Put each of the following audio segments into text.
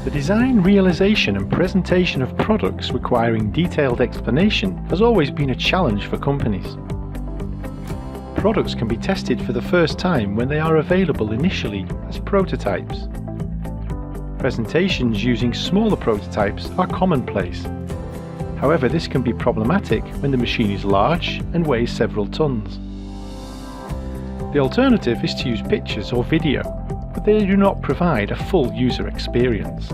The design, realization and presentation of products requiring detailed explanation has always been a challenge for companies. Products can be tested for the first time when they are available initially as prototypes. Presentations using smaller prototypes are commonplace. However, this can be problematic when the machine is large and weighs several tons. The alternative is to use pictures or video, but they do not provide a full user experience.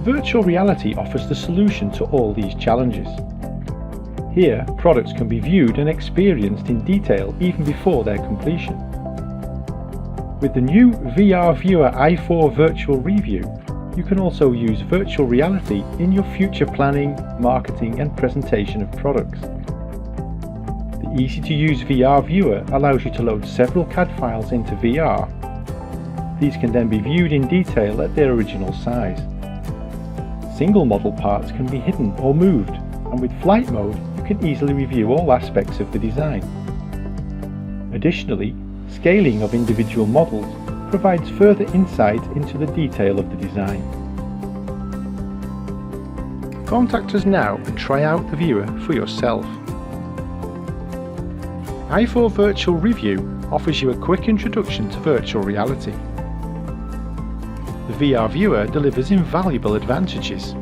Virtual reality offers the solution to all these challenges. Here, products can be viewed and experienced in detail even before their completion. With the new VR Viewer i4 Virtual Review, you can also use virtual reality in your future planning, marketing and presentation of products. The easy-to-use VR Viewer allows you to load several CAD files into VR. These can then be viewed in detail at their original size. Single model parts can be hidden or moved, and with flight mode you can easily review all aspects of the design. Additionally, scaling of individual models provides further insight into the detail of the design. Contact us now and try out the viewer for yourself. i4 Virtual Review offers you a quick introduction to virtual reality. The VR Viewer delivers invaluable advantages.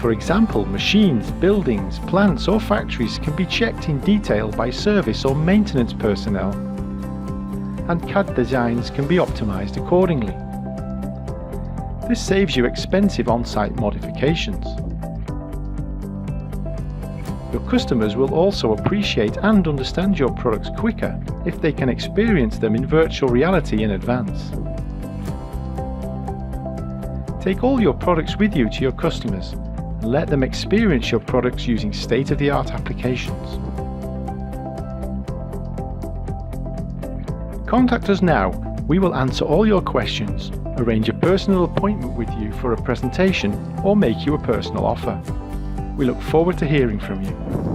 For example, machines, buildings, plants or factories can be checked in detail by service or maintenance personnel, and CAD designs can be optimized accordingly. This saves you expensive on-site modifications. Your customers will also appreciate and understand your products quicker if they can experience them in virtual reality in advance. Take all your products with you to your customers and let them experience your products using state-of-the-art applications. Contact us now. We will answer all your questions, arrange a personal appointment with you for a presentation, or make you a personal offer. We look forward to hearing from you.